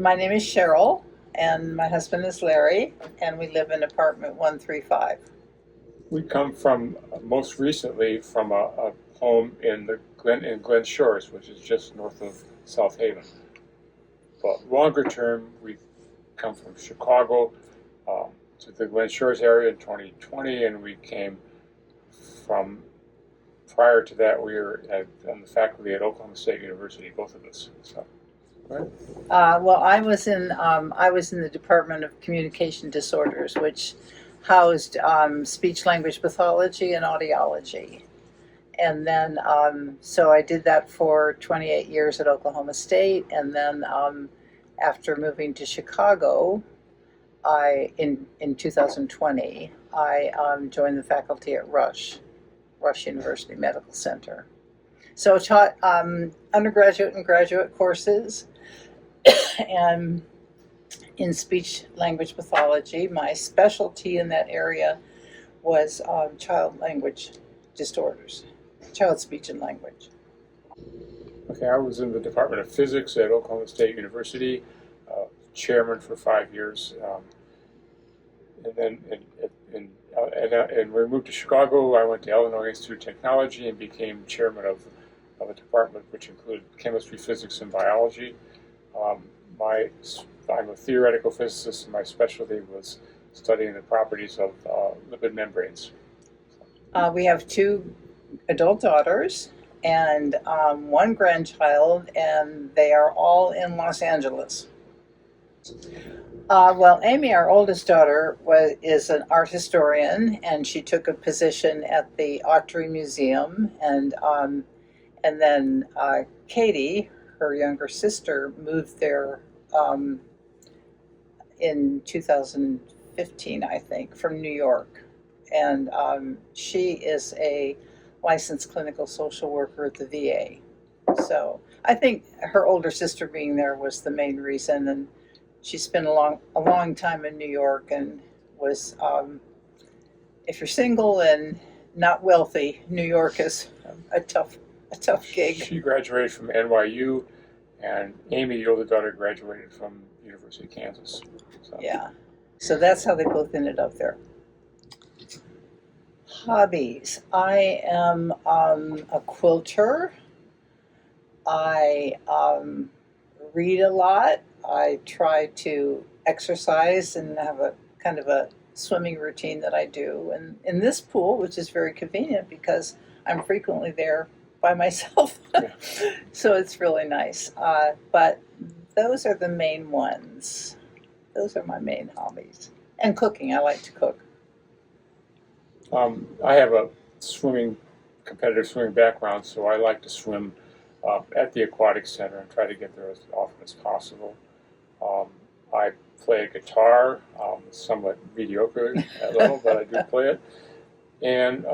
My name is Cheryl, and my husband is Larry, and we live in apartment 135. We come from, most recently, from a home in Glen Shores, which is just north of South Haven. But longer term, we come from Chicago to the Glen Shores area in 2020, and we came from, prior to that, we were on the faculty at Oklahoma State University, both of us. So, right? Well, I was in the Department of Communication Disorders, which housed speech language pathology and audiology. And then, so I did that for 28 years at Oklahoma State. And then after moving to Chicago, in 2020, I joined the faculty at Rush University Medical Center. So I taught undergraduate and graduate courses and in speech language pathology. My specialty in that area was child language disorders, child speech and language. Okay, I was in the Department of Physics at Oklahoma State University, chairman for 5 years, and then and we moved to Chicago. I went to Illinois Institute of Technology and became chairman of a department which included chemistry, physics, and biology. I'm a theoretical physicist, and my specialty was studying the properties of lipid membranes. We have 2 adult daughters and 1 grandchild, and they are all in Los Angeles. Well, Amy, our oldest daughter, is an art historian, and she took a position at the Autry Museum, and then Katie, her younger sister, moved there in 2015, I think, from New York. And she is a licensed clinical social worker at the VA. So I think her older sister being there was the main reason. And she spent a long time in New York and was, if you're single and not wealthy, New York is a tough gig. She graduated from NYU, and Amy, the older daughter, graduated from the University of Kansas. So. Yeah, so that's how they both ended up there. Hobbies. I am a quilter. I read a lot. I try to exercise and have a kind of a swimming routine that I do. And in this pool, which is very convenient because I'm frequently there by myself, so it's really nice. But those are the main ones. Those are my main hobbies. And cooking. I like to cook. I have a competitive swimming background, so I like to swim at the aquatic center and try to get there as often as possible. I play a guitar, somewhat mediocre at level, but I do play it. And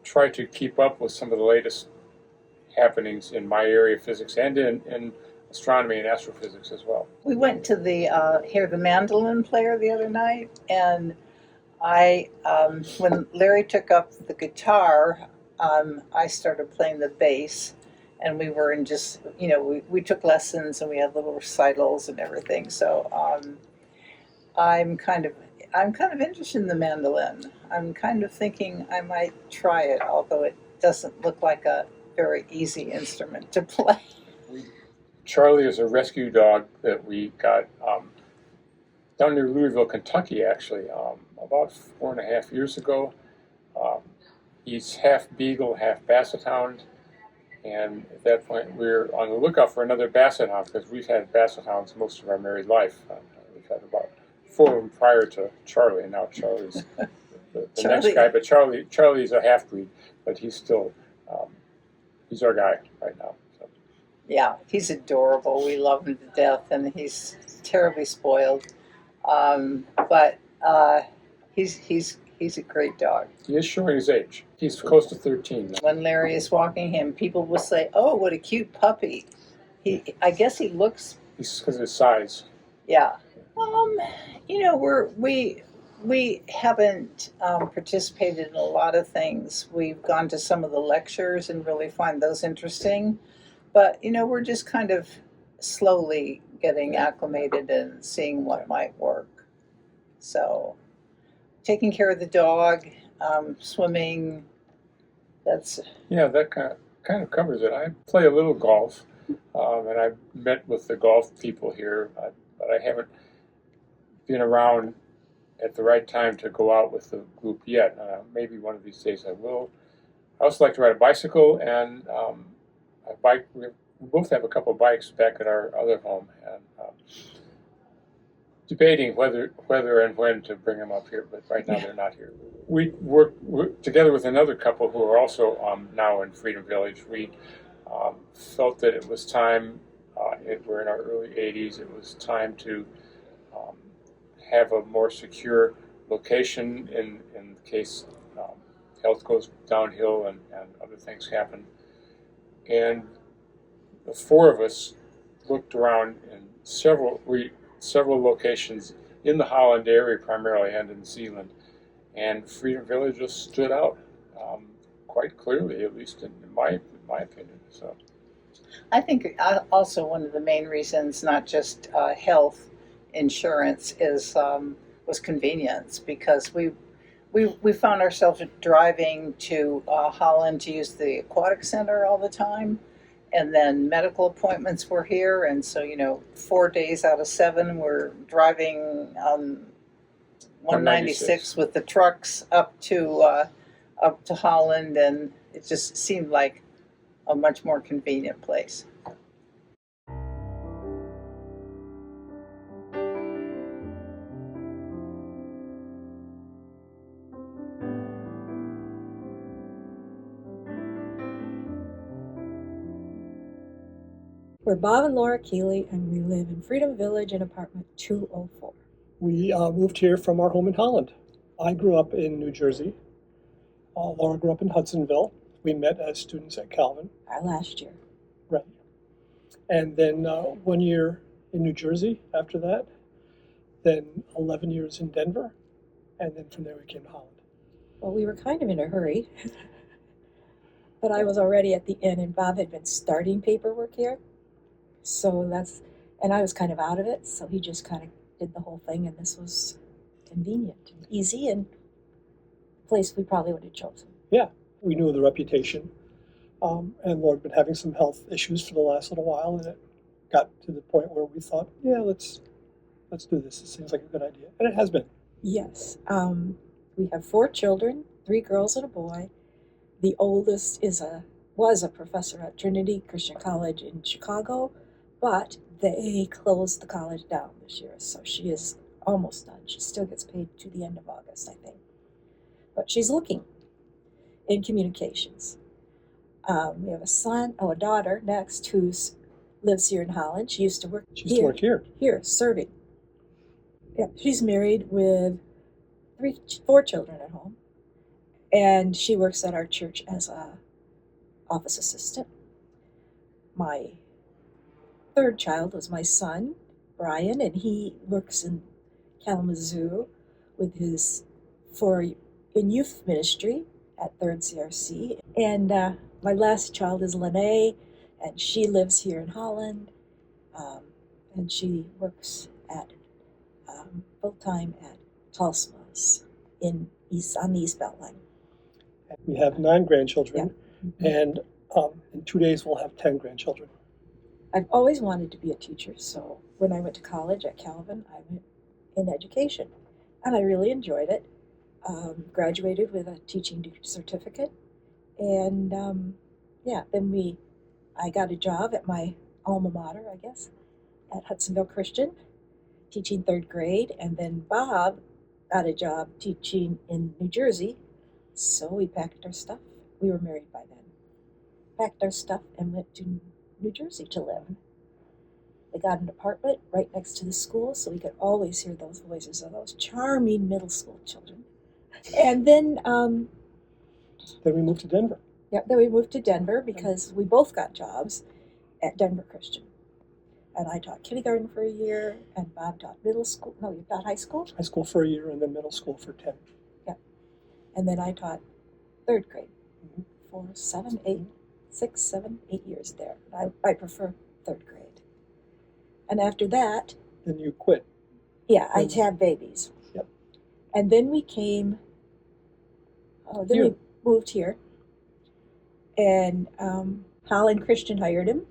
try to keep up with some of the latest happenings in my area of physics and in astronomy and astrophysics as well. We went to hear the mandolin player the other night, and when Larry took up the guitar, I started playing the bass, and we were in just, we took lessons and we had little recitals and everything. So I'm kind of interested in the mandolin. I'm kind of thinking I might try it, although it doesn't look like a very easy instrument to play. Charlie is a rescue dog that we got down near Louisville, Kentucky, actually, about 4.5 years ago. He's half beagle, half basset hound, and at that point we were on the lookout for another basset hound because we've had basset hounds most of our married life. We've had about 4 of them prior to Charlie, and now Charlie's the next guy. But Charlie's a half-breed, but he's still, he's our guy right now. So. Yeah, he's adorable. We love him to death, and he's terribly spoiled. But he's a great dog. He is showing his age. He's close to 13 now. When Larry is walking him, people will say, "Oh, what a cute puppy." I guess he looks. He's because of his size. Yeah. We haven't participated in a lot of things. We've gone to some of the lectures and really find those interesting. But, we're just kind of slowly getting acclimated and seeing what might work. So taking care of the dog, swimming, that's, Yeah, that kind of covers it. I play a little golf, and I've met with the golf people here, but I haven't been around at the right time to go out with the group yet. Maybe one of these days I will. I also like to ride a bicycle, and a bike. We both have a couple of bikes back at our other home, and debating whether and when to bring them up here. But right now they're not here. We work together with another couple who are also now in Freedom Village. We felt that it was time. We're in our early 80s. It was time to um, have a more secure location in case health goes downhill and other things happen. And the four of us looked around in several locations in the Holland area primarily and in Zealand, and Freedom Village just stood out quite clearly, at least in my opinion. So I think also one of the main reasons, not just health insurance, is was convenience, because we found ourselves driving to Holland to use the aquatic center all the time, and then medical appointments were here, and so 4 days out of 7 we're driving 196 with the trucks up to Holland, and it just seemed like a much more convenient place. We're Bob and Laura Keeley, and we live in Freedom Village in apartment 204. We moved here from our home in Holland. I grew up in New Jersey. Laura grew up in Hudsonville. We met as students at Calvin. Our last year. Right. And then 1 year in New Jersey after that, then 11 years in Denver, and then from there we came to Holland. Well, we were kind of in a hurry, but I was already at the inn, and Bob had been starting paperwork here. And I was kind of out of it, so he just kind of did the whole thing, and this was convenient and easy, and a place we probably would have chosen. Yeah, we knew the reputation, and Laura had been having some health issues for the last little while, and it got to the point where we thought, yeah, let's do this. It seems like a good idea, and it has been. Yes. We have 4 children, 3 girls and a boy. The oldest was a professor at Trinity Christian College in Chicago, but they closed the college down this year, so she is almost done. She still gets paid to the end of August, I think. But she's looking in communications. We have a daughter next who lives here in Holland. She used to work She used to work here. Here, serving. Yeah, she's married with 4 children at home, and she works at our church as a office assistant. My 3rd child was my son, Brian, and he works in Kalamazoo with in youth ministry at 3rd CRC. And my last child is Lene, and she lives here in Holland, and she works at full-time at Talsma's on the East Belt Line. We have 9 grandchildren, Yeah. and in 2 days we'll have 10 grandchildren. I've always wanted to be a teacher, so when I went to college at Calvin, I went in education, and I really enjoyed it. Graduated with a teaching certificate, and then I got a job at my alma mater, I guess, at Hudsonville Christian, teaching 3rd grade, and then Bob got a job teaching in New Jersey, so we packed our stuff. We were married by then. Packed our stuff and went to New Jersey to live. They got an apartment right next to the school, so we could always hear those voices of those charming middle school children. And then Then we moved to Denver. then we moved to Denver because we both got jobs at Denver Christian. And I taught kindergarten for a year, and Bob taught middle school. No, you taught high school? High school for a year, and then middle school for 10. Yeah. And then I taught 3rd grade for 6, 7, 8 years there. I prefer 3rd grade. And after that, Then you quit. yeah, I Mhm. had babies. Yep. And then we came, then Here. we moved here. And Holland Christian hired him.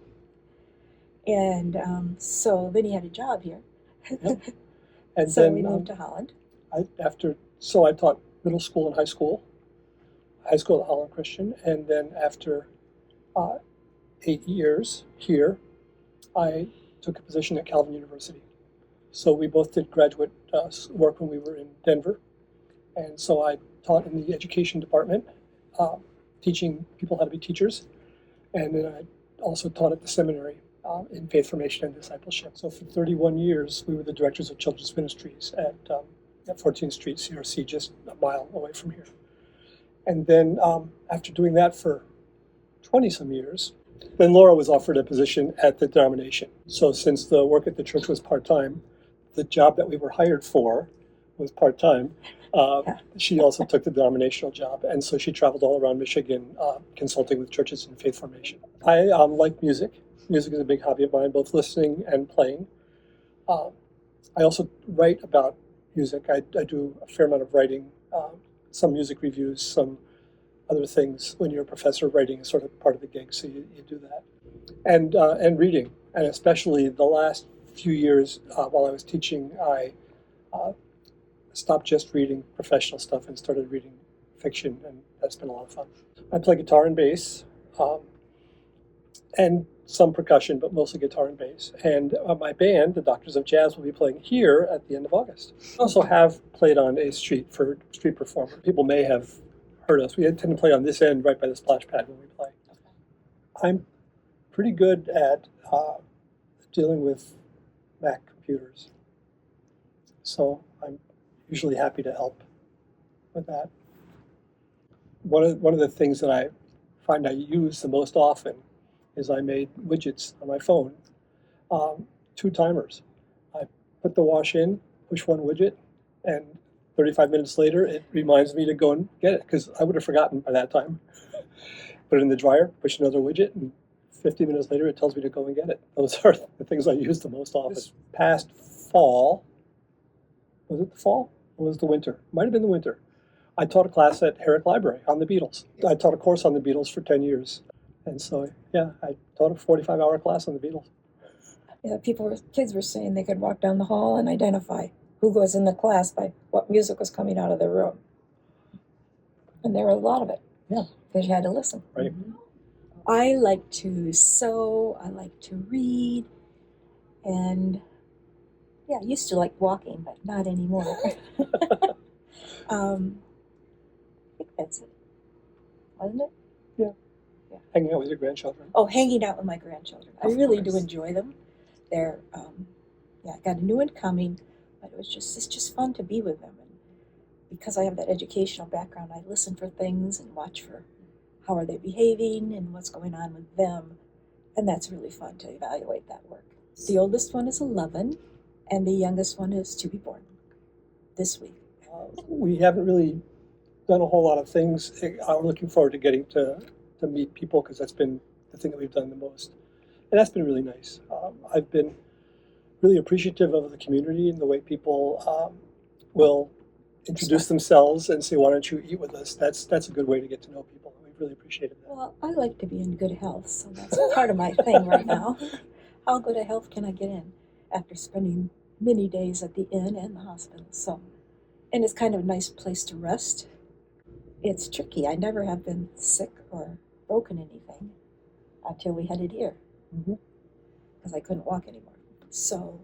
And so then he had a job here. Yep. And So then we moved to Holland. I taught middle school and high school at Holland Christian, and then after 8 years here, I took a position at Calvin University. So we both did graduate work when we were in Denver, and so I taught in the education department, teaching people how to be teachers, and then I also taught at the seminary in faith formation and discipleship. So for 31 years, we were the directors of children's ministries at 14th Street, CRC, just a mile away from here. And then after doing that for 20 some years, then Laura was offered a position at the denomination. So since the work at the church was part-time, the job that we were hired for was part-time. She also took the denominational job, and so she traveled all around Michigan consulting with churches in faith formation. I like music. Music is a big hobby of mine, both listening and playing. I also write about music. I do a fair amount of writing, some music reviews, some other things. When you're a professor, writing is sort of part of the gig, so you do that. And reading, and especially the last few years while I was teaching, I stopped just reading professional stuff and started reading fiction, and that's been a lot of fun. I play guitar and bass, and some percussion, but mostly guitar and bass. And my band, the Doctors of Jazz, will be playing here at the end of August. I also have played on a street for street performer. People may have heard us. We tend to play on this end right by the splash pad when we play. I'm pretty good at dealing with Mac computers, so I'm usually happy to help with that. One of the things that I find I use the most often is I made widgets on my phone, 2 timers. I put the wash in, push one widget, and 35 minutes later it reminds me to go and get it, because I would have forgotten by that time. Put it in the dryer, push another widget, and 50 minutes later it tells me to go and get it. Those are the things I use the most often. This past fall, was it the fall or was it the winter? Might have been the winter. I taught a class at Herrick Library on the Beatles. I taught a course on the Beatles for 10 years. And so, yeah, I taught a 45-hour class on the Beatles. Yeah, kids were saying they could walk down the hall and identify who was in the class by what music was coming out of the room. And there were a lot of it. Yeah. Because you had to listen. Right. I like to sew, I like to read, and yeah, I used to like walking, but not anymore. I think that's it, wasn't it? Hanging out with your grandchildren. Oh, hanging out with my grandchildren. I really do enjoy them. They're, I got a new one coming, but it's just fun to be with them. And because I have that educational background, I listen for things and watch for how are they behaving and what's going on with them. And that's really fun to evaluate that work. The oldest one is 11, and the youngest one is to be born this week. We haven't really done a whole lot of things. I'm looking forward to getting to meet people, because that's been the thing that we've done the most. And that's been really nice. I've been really appreciative of the community and the way people will introduce themselves and say, why don't you eat with us? That's a good way to get to know people. We've really appreciated that. Well, I like to be in good health, so that's part of my thing right now. How good a health can I get in after spending many days at the inn and the hospital? So, and it's kind of a nice place to rest. It's tricky. I never have been sick or broken anything until we headed here, because I couldn't walk anymore. So